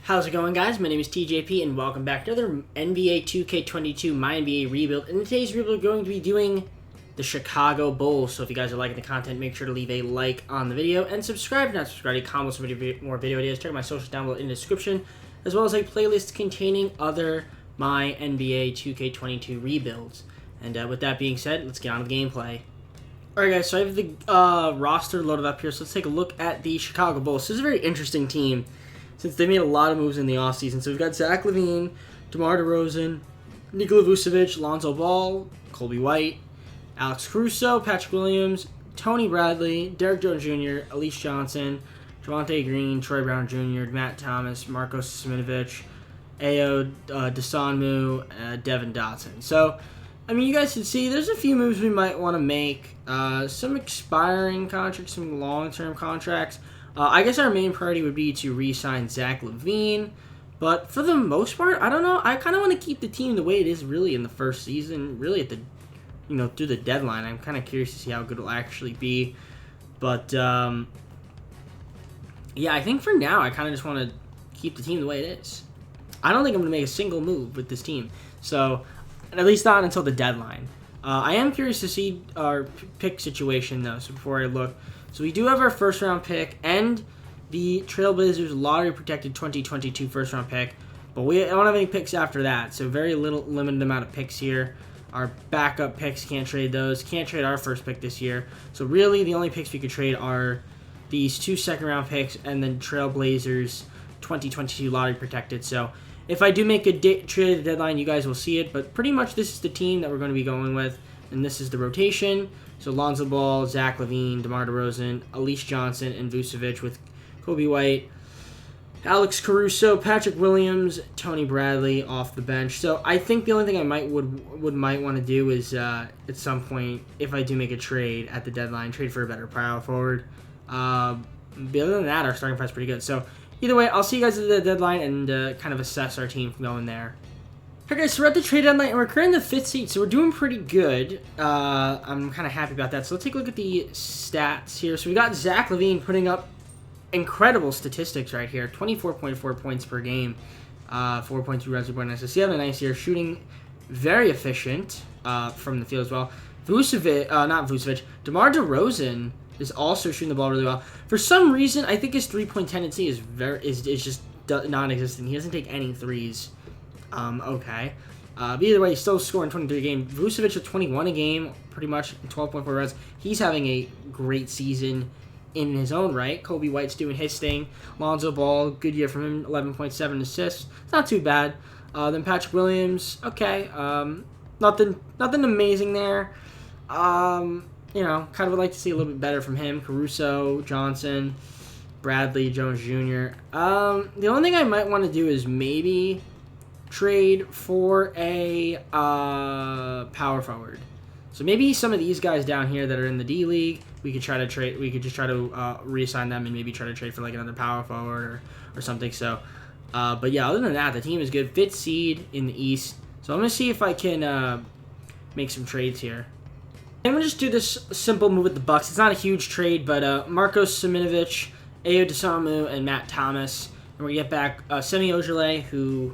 How's it going, guys? My name is TJP, and welcome back to another NBA 2K22 MyNBA rebuild. In today's rebuild, we're going to be doing the Chicago Bulls. So if you guys are liking the content, make sure to leave a like on the video and subscribe if not subscribed. Comment some more video ideas. Check my socials down below in the description, as well as a playlist containing other MyNBA 2K22 rebuilds. And with that being said, let's get on to the gameplay. Alright guys, so I have the roster loaded up here, so let's take a look at the Chicago Bulls. This is a very interesting team, since they made a lot of moves in the offseason. So we've got Zach LaVine, DeMar DeRozan, Nikola Vucevic, Lonzo Ball, Colby White, Alex Caruso, Patrick Williams, Tony Bradley, Derrick Jones Jr., Elise Johnson, Javonte Green, Troy Brown Jr., Matt Thomas, Marcos Sminovic, Ayo Dosunmu, Devin Dotson. So, I mean, you guys can see there's a few moves we might want to make. Some expiring contracts, some long-term contracts. I guess our main priority would be to re-sign Zach LaVine, but for the most part, I don't know. I kind of want to keep the team the way it is really in the first season, really at the, through the deadline. I'm kind of curious to see how good it'll actually be, but yeah, I think for now I kind of just want to keep the team the way it is. I don't think I'm going to make a single move with this team, so at least not until the deadline. I am curious to see our pick situation though. So before I look. So we do have our first-round pick and the Trailblazers lottery-protected 2022 first-round pick, but we don't have any picks after that, so very limited amount of picks here. Our backup picks, can't trade those. Can't trade our first pick this year. So really, the only picks we could trade are these two second-round picks and then Trailblazers 2022 lottery-protected. So if I do make a trade at the deadline, you guys will see it, but pretty much this is the team that we're going to be going with, and this is the rotation. So Lonzo Ball, Zach LaVine, DeMar DeRozan, Elise Johnson, and Vucevic with Colby White, Alex Caruso, Patrick Williams, Tony Bradley off the bench. So I think the only thing I might want to do is at some point, if I do make a trade at the deadline, trade for a better power forward. But other than that, our starting five is pretty good. So either way, I'll see you guys at the deadline and kind of assess our team from going there. Okay, guys, so we're at the trade deadline, and we're currently in the 5th seed, so we're doing pretty good. I'm kind of happy about that. So let's take a look at the stats here. So we got Zach LaVine putting up incredible statistics right here. 24.4 points per game, 4.2 runs per point assists. He had a nice year, shooting very efficient from the field as well. DeMar DeRozan is also shooting the ball really well. For some reason, I think his three-point tendency is just non-existent. He doesn't take any threes. Okay. But either way, he's still scoring 23 a game. Vucevic with 21 a game, pretty much, 12.4 runs. He's having a great season in his own right. Colby White's doing his thing. Lonzo Ball, good year from him, 11.7 assists. It's not too bad. Then Patrick Williams, okay. Nothing amazing there. Kind of would like to see a little bit better from him. Caruso, Johnson, Bradley, Jones Jr. The only thing I might want to do is maybe trade for a power forward. So maybe some of these guys down here that are in the D League, we could try to trade. We could just try to re-sign them and maybe try to trade for like another power forward or something. So, but yeah, other than that, the team is good. 5th seed in the East. So I'm gonna see if I can make some trades here. I'm gonna just do this simple move with the Bucks. It's not a huge trade, but Marcos Sminovic, Ayo Dosunmu, and Matt Thomas, and we get back Semi Ojeleye,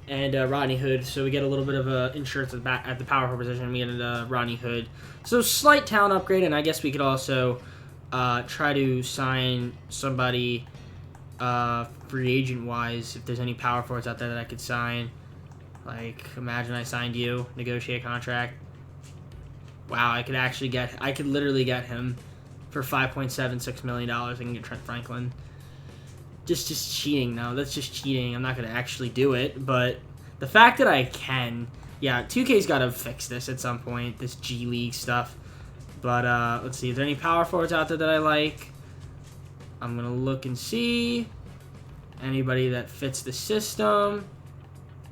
and Rodney Hood, so we get a little bit of insurance at the power forward position. We get Rodney Hood, so slight talent upgrade, and I guess we could also try to sign somebody free agent wise if there's any power forwards out there that I could sign. Like, imagine I signed you, negotiate a contract. Wow, I could literally get him for $5.76 million. I can get Trent Franklin. Just cheating, though. That's just cheating. I'm not going to actually do it, but the fact that I can, yeah, 2K's got to fix this at some point, this G League stuff. But let's see, is there any power forwards out there that I like? I'm going to look and see. Anybody that fits the system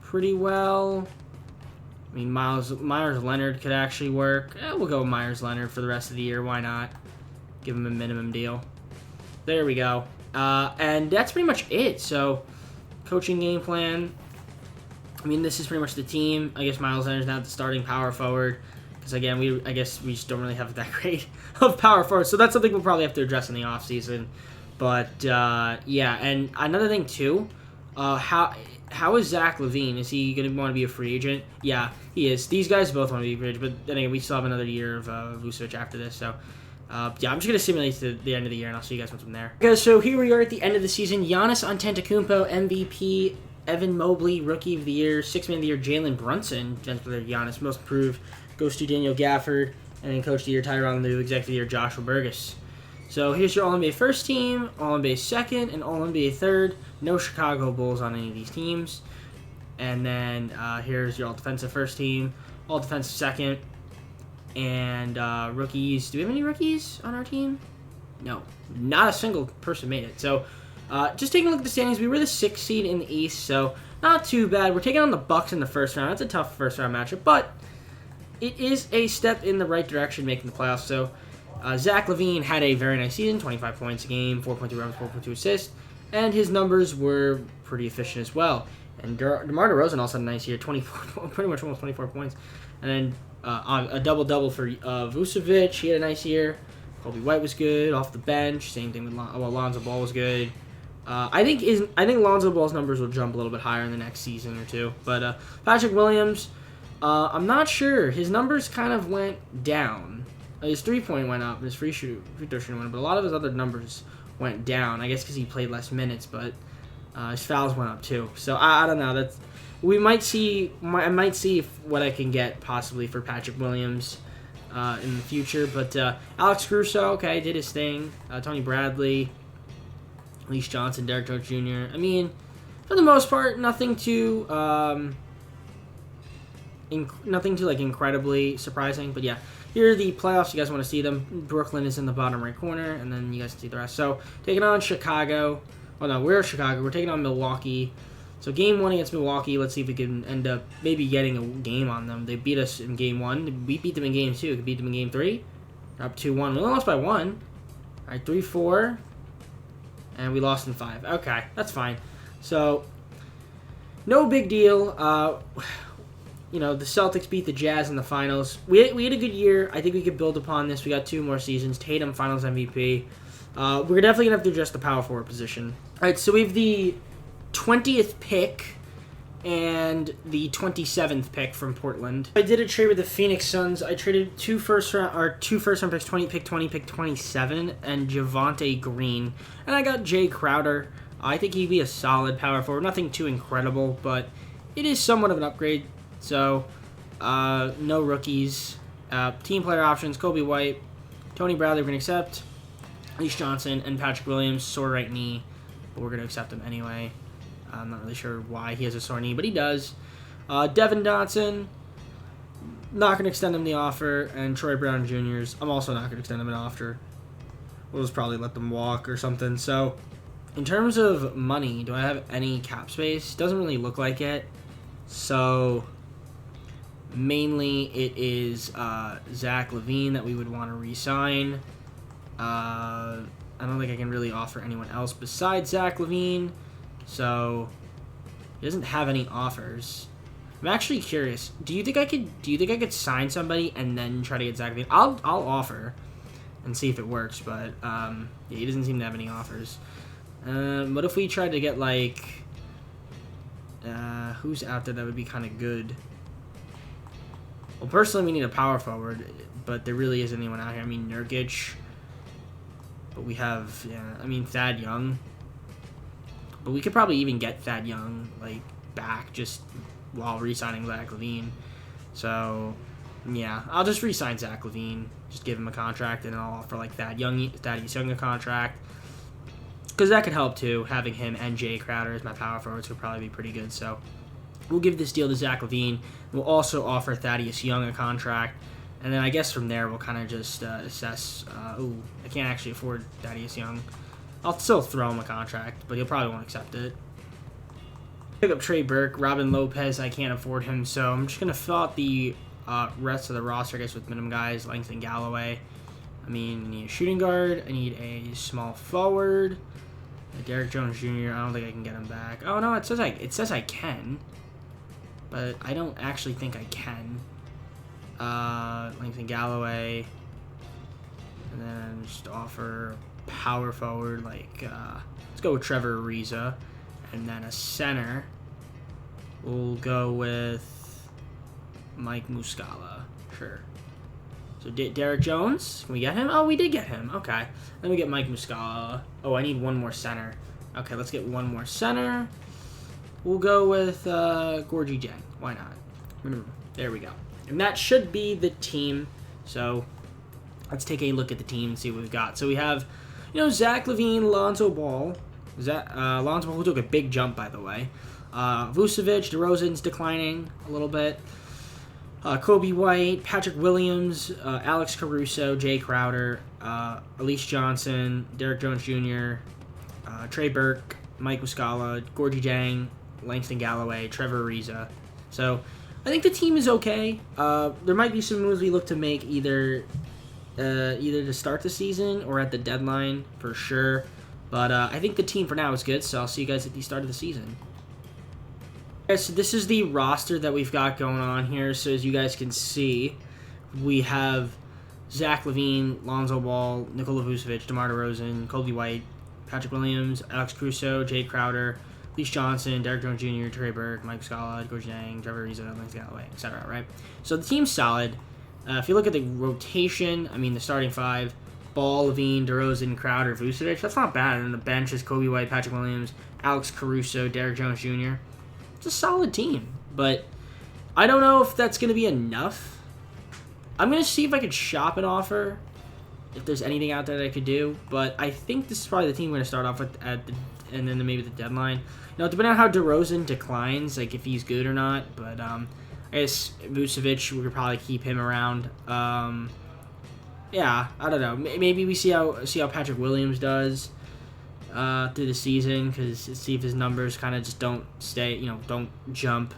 pretty well. I mean, Myers Leonard could actually work. We'll go with Myers Leonard for the rest of the year. Why not? Give him a minimum deal. There we go. And that's pretty much it. So, coaching game plan. I mean, this is pretty much the team. I guess Myles Leonard's now the starting power forward. Because, again, I guess we just don't really have that great of power forward. So, that's something we'll probably have to address in the offseason. But, yeah. And another thing, too. How is Zach LaVine? Is he going to want to be a free agent? Yeah, he is. These guys both want to be free agent, but then again, we still have another year of Vucevic after this, so... yeah, I'm just going to simulate to the end of the year, and I'll see you guys from there. Okay, so here we are at the end of the season. Giannis Antetokounmpo, MVP. Evan Mobley, Rookie of the Year. Sixth Man of the Year, Jalen Brunson. Gents player, Giannis. Most Improved goes to Daniel Gafford. And then Coach of the Year, Tyronn Lue. Executive of the Year, Joshua Burgess. So here's your All-NBA first team, All-NBA second, and All-NBA third. No Chicago Bulls on any of these teams. And then here's your All-Defensive first team, All-Defensive second. And rookies. Do we have any rookies on our team? No. Not a single person made it. So, just taking a look at the standings, we were the 6th seed in the East, so not too bad. We're taking on the Bucks in the first round. That's a tough first round matchup, but it is a step in the right direction making the playoffs. So, Zach LaVine had a very nice season, 25 points a game, 4.2 rebounds, 4.2 assists, and his numbers were pretty efficient as well. And DeMar DeRozan also had a nice year, 24, pretty much almost 24 points. And then a double-double for Vucevic. He had a nice year. Kobe White was good off the bench. Same thing with Lonzo Ball was good. I think Lonzo Ball's numbers will jump a little bit higher in the next season or two. But Patrick Williams, I'm not sure. His numbers kind of went down. His three-point went up. His free throw shooting went up. But a lot of his other numbers went down. I guess because he played less minutes. But his fouls went up too. So I don't know. I might see what I can get possibly for Patrick Williams in the future. But Alex Caruso, okay, did his thing. Tony Bradley, Leash Johnson, Derek Jones Jr. I mean, for the most part, nothing too like incredibly surprising. But yeah, here are the playoffs. You guys want to see them? Brooklyn is in the bottom right corner, and then you guys can see the rest. So taking on Chicago. Oh no, we're Chicago. We're taking on Milwaukee. So game 1 against Milwaukee, let's see if we can end up maybe getting a game on them. They beat us in game 1. We beat them in game 2. We could beat them in game 3. Up 2-1. We only lost by 1. All right, 3-4. And we lost in 5. Okay, that's fine. So, no big deal. The Celtics beat the Jazz in the finals. We had a good year. I think we could build upon this. We got 2 more seasons. Tatum, finals MVP. We're definitely going to have to adjust the power forward position. All right, so we have the 20th pick and the 27th pick from Portland. I did a trade with the Phoenix Suns. I traded 2 first round picks, 20, pick 27, and Javonte Green. And I got Jay Crowder. I think he'd be a solid power forward. Nothing too incredible, but it is somewhat of an upgrade. So, no rookies. Team player options, Kobe White, Tony Bradley, we're going to accept. Leash Johnson and Patrick Williams, sore right knee, but we're going to accept him anyway. I'm not really sure why he has a sore knee, but he does. Devin Dotson, not going to extend him the offer. And Troy Brown Jr.'s, I'm also not going to extend him an offer. We'll just probably let them walk or something. So, in terms of money, do I have any cap space? Doesn't really look like it. So, mainly it is Zach LaVine that we would want to re-sign. I don't think I can really offer anyone else besides Zach LaVine. So, he doesn't have any offers. I'm actually curious. Do you think I could sign somebody and then try to get Zach LaVine? I'll offer and see if it works, but yeah, he doesn't seem to have any offers. What if we tried to get like who's out there that would be kind of good? Well, personally, we need a power forward, but there really isn't anyone out here. I mean, Nurkic, but we have Thad Young. But we could probably even get Thad Young back just while re-signing Zach LaVine. So, yeah, I'll just re-sign Zach LaVine. Just give him a contract, and I'll offer Thaddeus Young a contract. Because that could help, too. Having him and Jay Crowder as my power forwards would probably be pretty good. So, we'll give this deal to Zach LaVine. We'll also offer Thaddeus Young a contract. And then I guess from there, we'll kind of just assess. I can't actually afford Thaddeus Young. I'll still throw him a contract, but he'll probably won't accept it. Pick up Trey Burke, Robin Lopez. I can't afford him, so I'm just going to fill out the rest of the roster, I guess, with minimum guys. Langston Galloway. I need a shooting guard. I need a small forward. Derek Jones Jr. I don't think I can get him back. Oh, no, it says I can, but I don't actually think I can. Langston Galloway. And then just offer power forward, let's go with Trevor Ariza. And then a center, we'll go with Mike Muscala. Sure. So Derek Jones, can we get him? Oh, we did get him. Okay. Then we get Mike Muscala. Oh, I need one more center. Okay, let's get one more center. We'll go with Gorgie Jang. Why not? There we go. And that should be the team. So let's take a look at the team and see what we've got. So we have, Zach LaVine, Lonzo Ball. Lonzo Ball, who took a big jump, by the way. Vucevic, DeRozan's declining a little bit. Kobe White, Patrick Williams, Alex Caruso, Jay Crowder, Elise Johnson, Derek Jones Jr., Trey Burke, Mike Muscala, Gorgie Jang, Langston Galloway, Trevor Ariza. So I think the team is okay. There might be some moves we look to make either to start the season or at the deadline for sure. But I think the team for now is good, so I'll see you guys at the start of the season. Okay, so this is the roster that we've got going on here. So as you guys can see, we have Zach LaVine, Lonzo Ball, Nikola Vucevic, DeMar DeRozan, Kobe White, Patrick Williams, Alex Caruso, Jay Crowder, Elise Johnson, Derek Jones Jr., Trey Burke, Mike Muscala, Gorgie Jang, Trevor Ariza, Langston Galloway, etc. Right? So the team's solid. If you look at the rotation, the starting five, Ball, LaVine, DeRozan, Crowder, Vucevic, that's not bad. And the bench is Kobe White, Patrick Williams, Alex Caruso, Derek Jones Jr. It's a solid team, but I don't know if that's going to be enough. I'm going to see if I could shop an offer, if there's anything out there that I could do, but I think this is probably the team we're going to start off with and then maybe the deadline. Depending on how DeRozan declines, like if he's good or not, but I guess Vucevic, we could probably keep him around. Yeah, I don't know. Maybe we see how Patrick Williams does through the season, because see if his numbers kind of just don't stay, don't jump.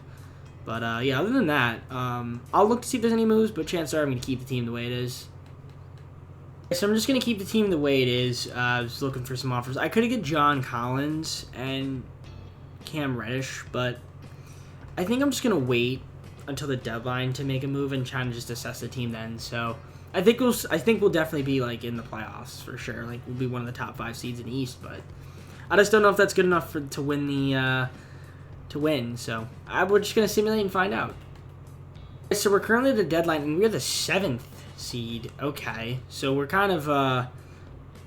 But yeah, other than that, I'll look to see if there's any moves, but chances are I'm going to keep the team the way it is. So I'm just going to keep the team the way it is. I was looking for some offers. I could have get John Collins and Cam Reddish, but I think I'm just going to wait until the deadline to make a move and try to just assess the team then. So I think we'll definitely be like in the playoffs for sure. Like we'll be one of the top 5 seeds in the East, but I just don't know if that's good enough to win the So we're just gonna simulate and find out. So we're currently at the deadline, and we're the 7th seed. Okay, so we're kind of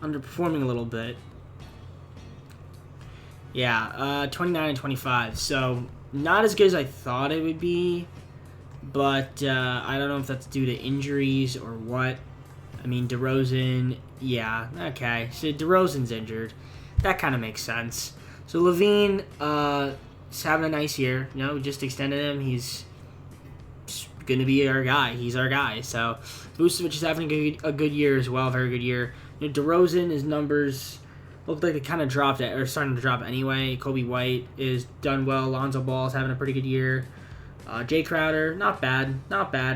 underperforming a little bit. Yeah, 29 and 25. So not as good as I thought it would be. But I don't know if that's due to injuries or what. DeRozan, yeah, okay. So DeRozan's injured. That kind of makes sense. So LaVine is having a nice year. We just extended him. He's going to be our guy. He's our guy. So Vucevic is having a good year as well, very good year. DeRozan, his numbers look like they kind of dropped, or starting to drop anyway. Kobe White is done well. Lonzo Ball is having a pretty good year. Jay Crowder, not bad.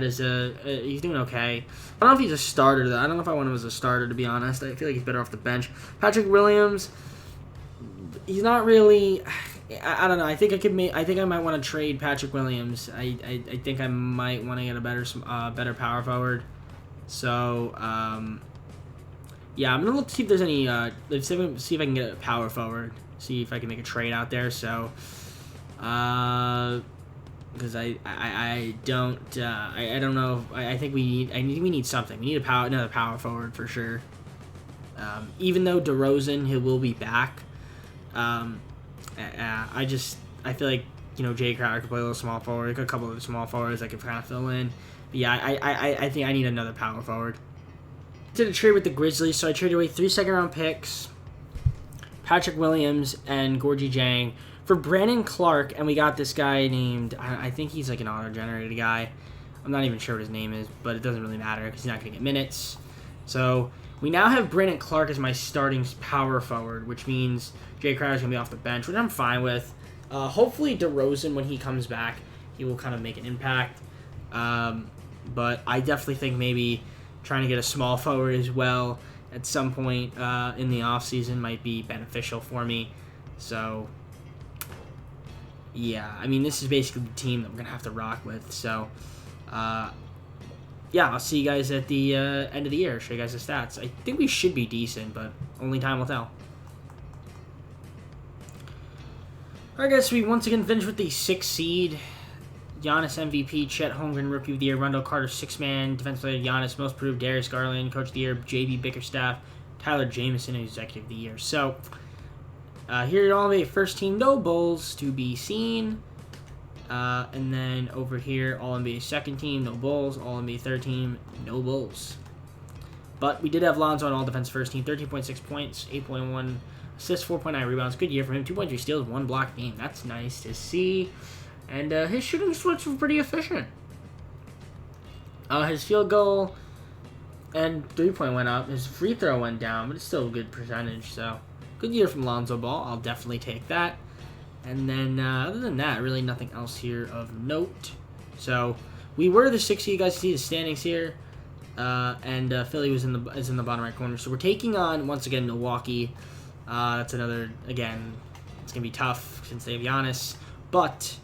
He's doing okay. I don't know if he's a starter, though. I don't know if I want him as a starter, to be honest. I feel like he's better off the bench. Patrick Williams, he's not really. I don't know. I think I might want to trade Patrick Williams. I think I might want to get a better power forward. So yeah, I'm gonna look to see if there's any. See if I can get a power forward. See if I can make a trade out there. So because I don't know. I think we need something. We need another power forward for sure. Even though DeRozan, he will be back. I feel like Jay Crowder could play a little small forward. A couple of small forwards I could kind of fill in. But yeah, I think I need another power forward. Did a trade with the Grizzlies, so I traded away 3 second-round picks, Patrick Williams, and Gorgie Jang for Brandon Clark, and we got this guy named, I think he's like an auto-generated guy. I'm not even sure what his name is, but it doesn't really matter because he's not going to get minutes. So we now have Brandon Clark as my starting power forward, which means Jay Crowder's going to be off the bench, which I'm fine with. Hopefully DeRozan, when he comes back, he will kind of make an impact. But I definitely think maybe trying to get a small forward as well at some point in the offseason might be beneficial for me. So yeah, this is basically the team that we're going to have to rock with. So, yeah, I'll see you guys at the end of the year. Show you guys the stats. I think we should be decent, but only time will tell. Alright guys, so we once again finished with the 6th seed. Giannis MVP, Chet Holmgren Rookie of the Year, Randall Carter 6-man, Defensive Player Giannis, Most Improved Darius Garland, Coach of the Year, JB Bickerstaff, Tyler Jameson, Executive of the Year. So, here at All-NBA First Team, no Bulls to be seen. And then over here, All-NBA Second Team, no Bulls. All-NBA Third Team, no Bulls. But we did have Lonzo on All-Defense First Team, 13.6 points, 8.1 assists, 4.9 rebounds. Good year for him. 2.3 steals, 1 block game. That's nice to see. And his shooting splits were pretty efficient. His field goal and 3-point went up. His free throw went down, but it's still a good percentage. So, good year from Lonzo Ball. I'll definitely take that. And then, other than that, really nothing else here of note. So, we were the 6th seed. You guys see the standings here. And Philly is in the bottom right corner. So, we're taking on, once again, Milwaukee. That's another, again, it's going to be tough since they have Giannis. But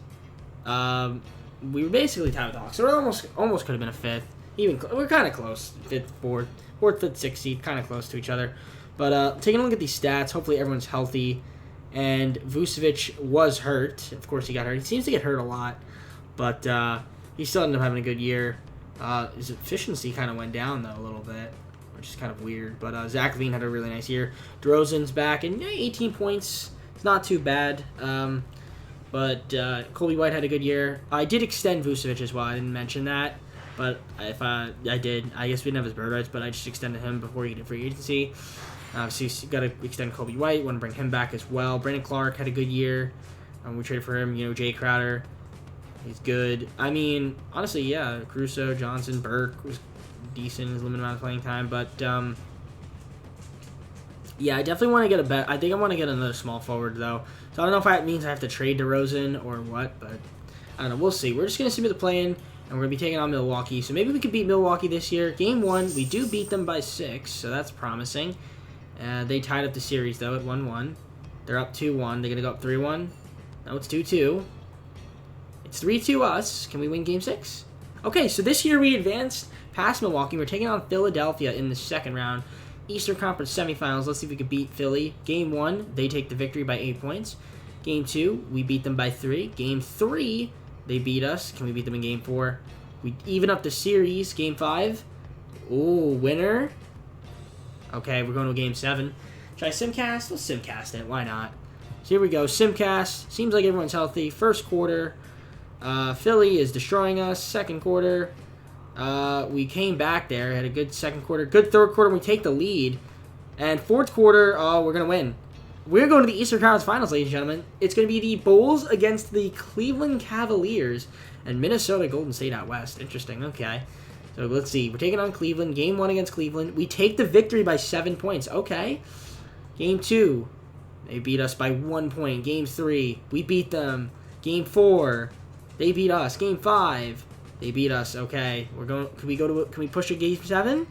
we were basically tied with the Hawks. So, we're almost could have been a 5th. We're kind of close. 5th, 4th, 5th, 6th seed. Kind of close to each other. But taking a look at these stats, hopefully everyone's healthy. And Vucevic was hurt. Of course, he got hurt. He seems to get hurt a lot. But he still ended up having a good year. His efficiency kind of went down, though, a little bit, which is kind of weird. But Zach LaVine had a really nice year. DeRozan's back, and 18 points. It's not too bad. But Kobe White had a good year. I did extend Vucevic as well. I didn't mention that. But if I did, I guess we didn't have his bird rights, but I just extended him before he did free agency. So you got to extend Kobe White. Want to bring him back as well. Brandon Clark had a good year. We traded for him. Jay Crowder, he's good. I mean, honestly, yeah. Caruso, Johnson, Burke was decent in his limited amount of playing time. But yeah, I definitely want to get a bet. I think I want to get another small forward though. So I don't know if that means I have to trade DeRozan or what, but I don't know. We'll see. We're just gonna submit the play-in, and we're gonna be taking on Milwaukee. So maybe we could beat Milwaukee this year. Game 1, we do beat them by 6, so that's promising. They tied up the series, though, at 1-1. They're up 2-1. They're going to go up 3-1. No, it's 2-2. It's 3-2 us. Can we win Game 6? Okay, so this year we advanced past Milwaukee. We're taking on Philadelphia in the second round. Eastern Conference semifinals. Let's see if we can beat Philly. Game 1, they take the victory by 8 points. Game 2, we beat them by 3. Game 3, they beat us. Can we beat them in Game 4? We even up the series. Game 5. Ooh, winner. Okay, we're going to Game 7. Should I simcast? Let's simcast it. Why not? So here we go. Simcast. Seems like everyone's healthy. First quarter. Philly is destroying us. Second quarter. We came back there. Had a good second quarter. Good third quarter. We take the lead. And fourth quarter, we're going to win. We're going to the Eastern Conference Finals, ladies and gentlemen. It's going to be the Bulls against the Cleveland Cavaliers and Minnesota Golden State out west. Interesting. Okay. So let's see. We're taking on Cleveland. Game 1 against Cleveland. We take the victory by 7 points. Okay. Game 2. They beat us by 1 point. Game 3. We beat them. Game 4. They beat us. Game 5. They beat us. Okay. We're going. Can we push to Game 7?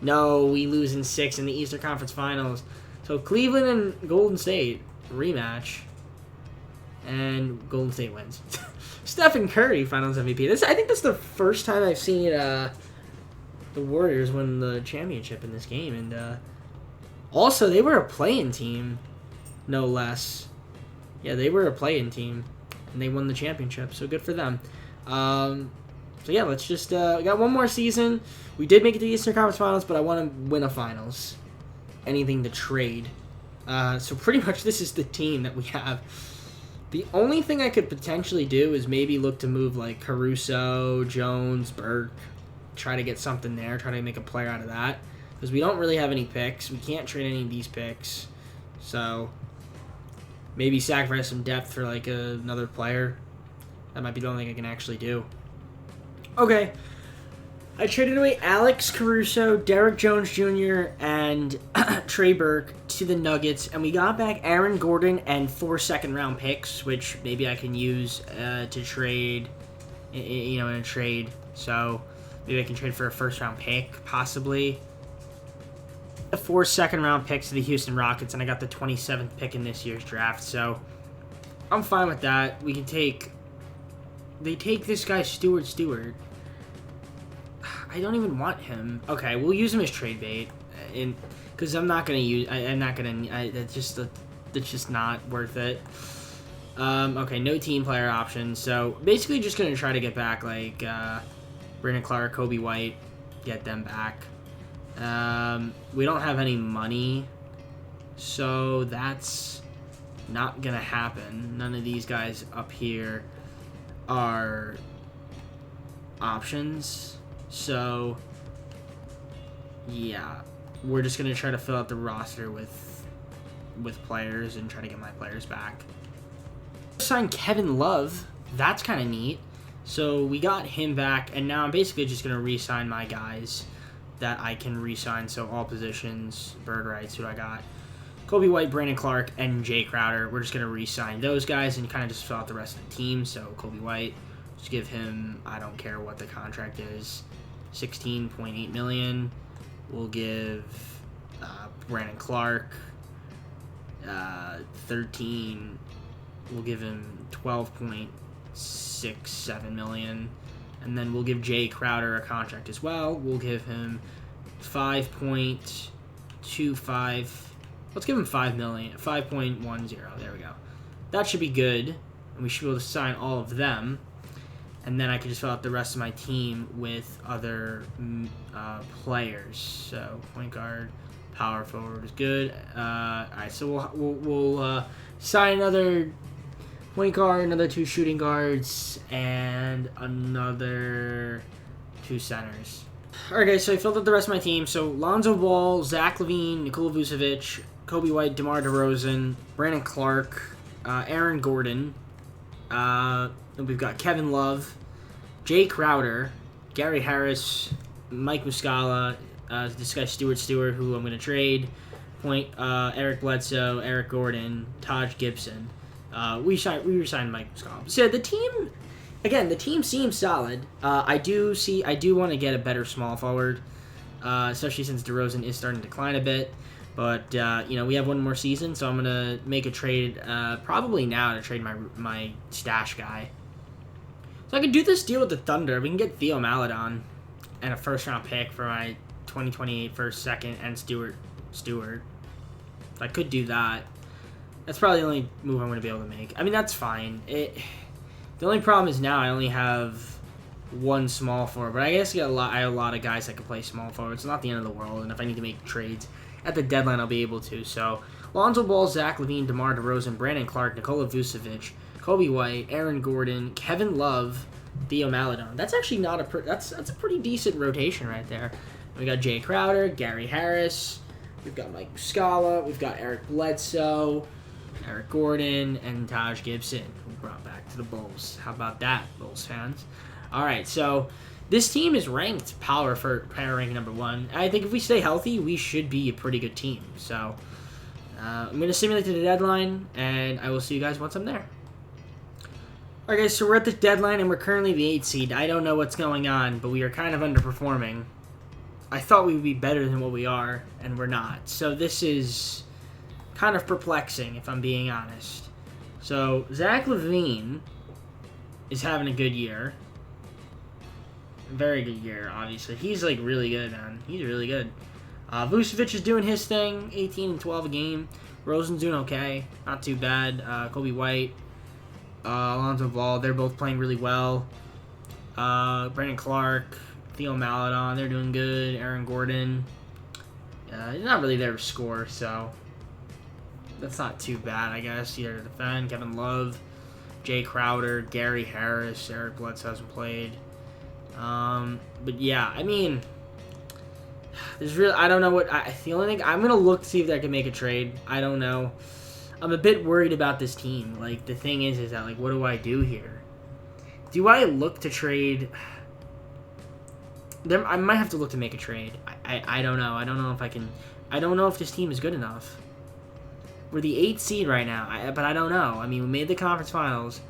No. We lose in 6 in the Eastern Conference Finals. So Cleveland and Golden State rematch. And Golden State wins. Stephen Curry, Finals MVP. I think that's the first time I've seen the Warriors win the championship in this game. And also, they were a play-in team, no less. Yeah, they were a play-in team, and they won the championship, so good for them. So yeah, let's just... we got one more season. We did make it to the Eastern Conference Finals, but I want to win a Finals. Anything to trade. So pretty much this is the team that we have. The only thing I could potentially do is maybe look to move like Caruso, Jones, Burke, try to get something there, try to make a player out of that. Because we don't really have any picks. We can't trade any of these picks. So maybe sacrifice some depth for like another player. That might be the only thing I can actually do. Okay. I traded away Alex Caruso, Derek Jones Jr., and Trey Burke to the Nuggets, and we got back Aaron Gordon and 4 second-round picks, which maybe I can use to trade, in a trade. So maybe I can trade for a first-round pick, possibly. 4 second-round picks to the Houston Rockets, and I got the 27th pick in this year's draft. So I'm fine with that. We can take... They take this guy, Stewart. I don't even want him. Okay, we'll use him as trade bait, because I'm not gonna use. I'm not gonna. That's just not worth it. Okay, no team player options. So basically just going to try to get back like Brandon Clark, Kobe White, get them back. We don't have any money, so that's not going to happen. None of these guys up here are options. So yeah, we're just going to try to fill out the roster with players and try to get my players back. Signed Kevin Love. That's kind of neat. So we got him back, and now I'm basically just going to re-sign my guys that I can re-sign. So all positions, bird rights, who I got. Kobe White, Brandon Clark, and Jay Crowder. We're just going to re-sign those guys and kind of just fill out the rest of the team. So Kobe White, just give him, I don't care what the contract is, $16.8 million. We'll give Brandon Clark 13. We'll give him $12.67 million, and then we'll give Jay Crowder a contract as well. We'll give him 5.25. Let's give him $5 million, 5.10. There we go. That should be good, and we should be able to sign all of them. And then I can just fill out the rest of my team with other players. So point guard, power forward is good. All right, so we'll sign another point guard, another 2 shooting guards, and another 2 centers. All right, guys, so I filled out the rest of my team. So Lonzo Ball, Zach LaVine, Nikola Vucevic, Kobe White, DeMar DeRozan, Brandon Clark, Aaron Gordon. We've got Kevin Love, Jay Crowder, Gary Harris, Mike Muscala, this guy Stewart, who I'm going to trade, Eric Bledsoe, Eric Gordon, Taj Gibson. We re-signed Mike Muscala. So the team seems solid. I do want to get a better small forward, especially since DeRozan is starting to decline a bit. But we have one more season, so I'm gonna make a trade probably now to trade my stash guy. So I could do this deal with the Thunder. We can get Theo Maledon and a first-round pick for my 2028 first, second, and Stewart. I could do that. That's probably the only move I'm going to be able to make. I mean, that's fine. The only problem is now I only have one small forward, but I guess I have a lot of guys that can play small forward. It's not the end of the world, and if I need to make trades at the deadline, I'll be able to. So, Lonzo Ball, Zach LaVine, DeMar DeRozan, Brandon Clark, Nikola Vucevic, Kobe White, Aaron Gordon, Kevin Love, Theo Maledon. That's actually not that's a pretty decent rotation right there. We got Jay Crowder, Gary Harris, we've got Mike Muscala, we've got Eric Bledsoe, Eric Gordon, and Taj Gibson, who brought back to the Bulls. How about that, Bulls fans? All right, so this team is ranked power rank number 1. I think if we stay healthy, we should be a pretty good team. So I'm going to simulate to the deadline, and I will see you guys once I'm there. All right, guys, so we're at the deadline, and we're currently the 8th seed. I don't know what's going on, but we are kind of underperforming. I thought we would be better than what we are, and we're not. So this is kind of perplexing, if I'm being honest. So Zach LaVine is having a good year. Very good year, obviously. He's, like, really good, man. He's really good. Vucevic is doing his thing, 18 and 12 a game. Rosen's doing okay. Not too bad. Kobe White, Alonzo Ball, they're both playing really well. Brandon Clark, Theo Maledon, they're doing good. Aaron Gordon, he's not really there to score, so that's not too bad, I guess. Either to defend. Kevin Love, Jay Crowder, Gary Harris, Eric Bledsoe hasn't played. But yeah, I mean, I don't know the only thing, I'm going to look to see if I can make a trade. I don't know. I'm a bit worried about this team. Like, the thing is that, like, what do I do here? Do I look to trade? I might have to look to make a trade. I don't know. I don't know if I can. I don't know if this team is good enough. We're the 8th seed right now, but I don't know. I mean, we made the conference finals.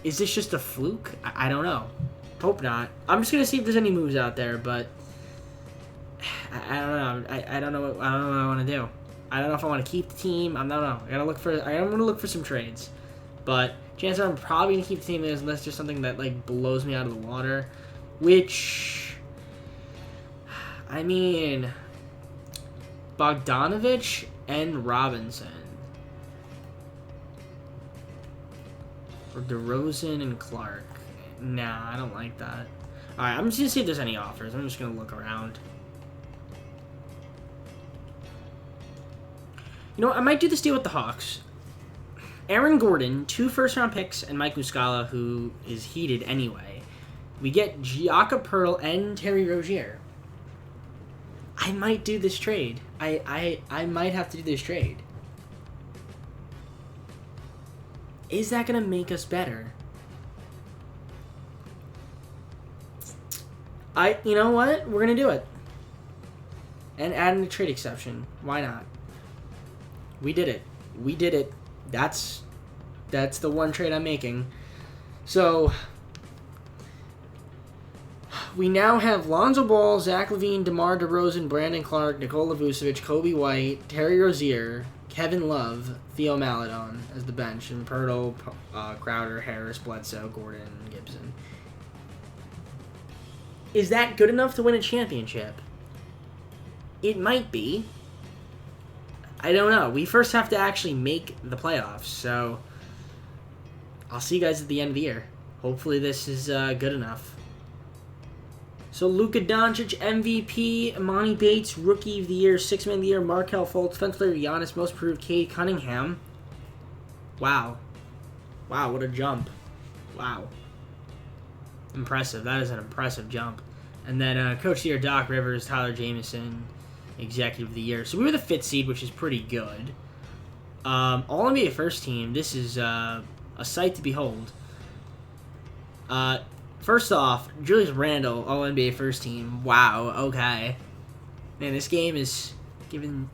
Is this just a fluke? I don't know. Hope not. I'm just gonna see if there's any moves out there, but I don't know. I don't know what I want to do. I don't know if I want to keep the team. I don't know. I'm gonna look for some trades, but chances are I'm probably gonna keep the team unless there's something that like blows me out of the water. Which, I mean, Bogdanovich and Robinson. Or DeRozan and Clark. Nah, I don't like that. Alright, I'm just going to see if there's any offers. I'm just going to look around. You know what? I might do this deal with the Hawks. Aaron Gordon, 2 first-round picks, and Mike Muscala, who is heated anyway. We get Jakob Poeltl and Terry Rozier. I might do this trade. I might have to do this trade. Is that going to make us better? You know what? We're going to do it. And add in a trade exception. Why not? We did it. We did it. That's the one trade I'm making. So, we now have Lonzo Ball, Zach LaVine, DeMar DeRozan, Brandon Clark, Nikola Vucevic, Kobe White, Terry Rozier, Kevin Love, Theo Maledon as the bench, and Poeltl, Crowder, Harris, Bledsoe, Gordon, Gibson. Is that good enough to win a championship? It might be. I don't know. We first have to actually make the playoffs, so I'll see you guys at the end of the year. Hopefully this is good enough. So Luka Doncic, MVP, Imani Bates, Rookie of the Year, Sixth Man of the Year, Markelle Fultz, Defensive Player Giannis, Most Improved, CADE Cunningham. Wow. Wow, what a jump. Wow. Impressive. That is an impressive jump. And then Coach of the Year, Doc Rivers, Tyler Jameson, Executive of the Year. So we were the 5th seed, which is pretty good. All-NBA first team. This is a sight to behold. First off, Julius Randle, All-NBA first team. Wow, okay. Man, this game is giving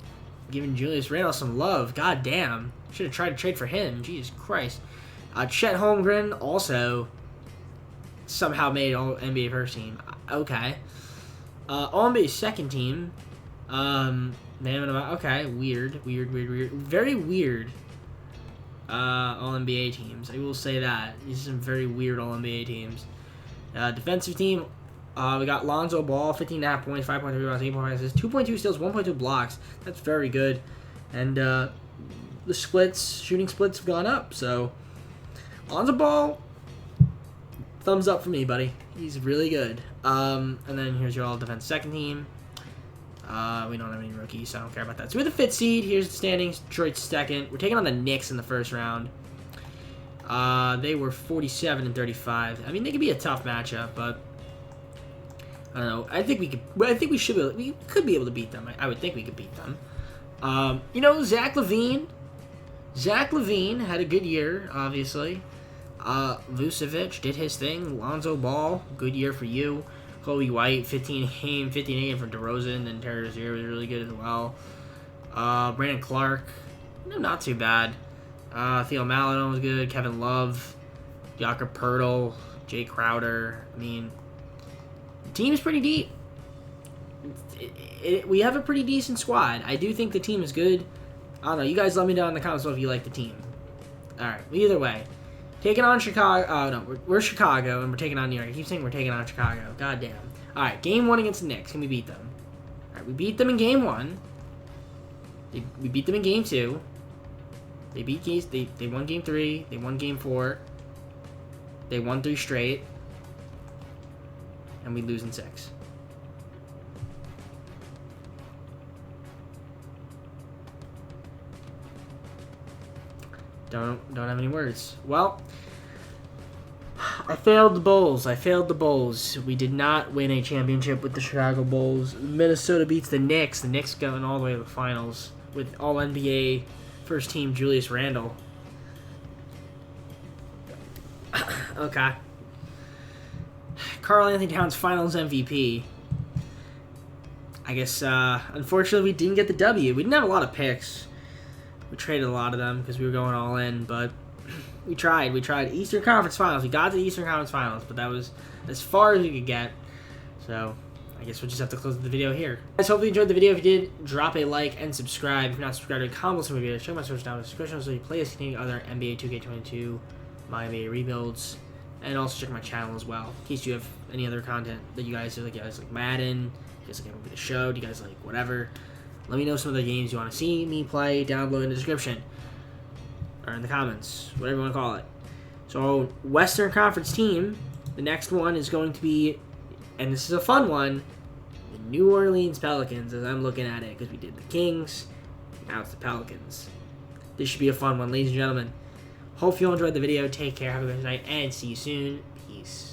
Julius Randle some love. God damn. Should have tried to trade for him. Jesus Christ. Chet Holmgren also somehow made All-NBA first team. Okay. All-NBA second team. Okay, weird. Very weird. All-NBA teams. I will say that. These are some very weird All-NBA teams. Defensive team, we got Lonzo Ball, 15.5 points, 5.3 rebounds, 8.5 assists, 2.2 steals, 1.2 blocks. That's very good. And the shooting splits have gone up. So, Lonzo Ball, thumbs up for me, buddy. He's really good. And then here's your all-defense second team. We don't have any rookies, so I don't care about that. So we're the 5th seed. Here's the standings. Detroit's second. We're taking on the Knicks in the first round. They were 47-35. I mean, they could be a tough matchup, but I don't know. I think we could be able to beat them. I would think we could beat them. You know, Zach LaVine. Zach LaVine had a good year, obviously. Vucevic did his thing. Lonzo Ball, good year for you. Kobe White, 15 game for DeRozan, and Terry Rozier was really good as well. Brandon Clark, not too bad. Theo Maledon was good. Kevin Love, Jakob Poeltl, Jay Crowder. I mean, the team is pretty deep. We have a pretty decent squad. I do think the team is good. I don't know. You guys let me know in the comments if you like the team. All right. Either way, taking on Chicago. Oh no, we're Chicago and we're taking on New York. I keep saying we're taking on Chicago. God damn. All right. Game 1 against the Knicks. Can we beat them? All right. We beat them in game 1. We beat them in game 2. They beat Case. They won game 3. They won game 4. They won 3 straight. And we lose in 6. Don't have any words. Well, I failed the Bulls. We did not win a championship with the Chicago Bulls. Minnesota beats the Knicks. The Knicks going all the way to the finals with All-NBA first team Julius Randle. Okay. Karl Anthony Towns finals MVP. I guess, unfortunately, we didn't get the W. We didn't have a lot of picks. We traded a lot of them because we were going all in, but we tried. Eastern Conference Finals. We got to the Eastern Conference Finals, but that was as far as we could get. So, I guess we'll just have to close the video here. Guys, hopefully you enjoyed the video. If you did, drop a like and subscribe. If you're not subscribed, comment on the video. Check my source down in the description so you play this containing other NBA 2K22 MyNBA rebuilds. And also check my channel as well, in case you have any other content that you guys like. You guys like Madden, you guys like MLB The Show, do you guys like whatever. Let me know some of the games you want to see me play down below in the description. Or in the comments, whatever you want to call it. So, Western Conference team, the next one is going to be, and this is a fun one, the New Orleans Pelicans, as I'm looking at it, because we did the Kings, now it's the Pelicans. This should be a fun one, ladies and gentlemen. Hope you all enjoyed the video. Take care, have a good night, and see you soon. Peace.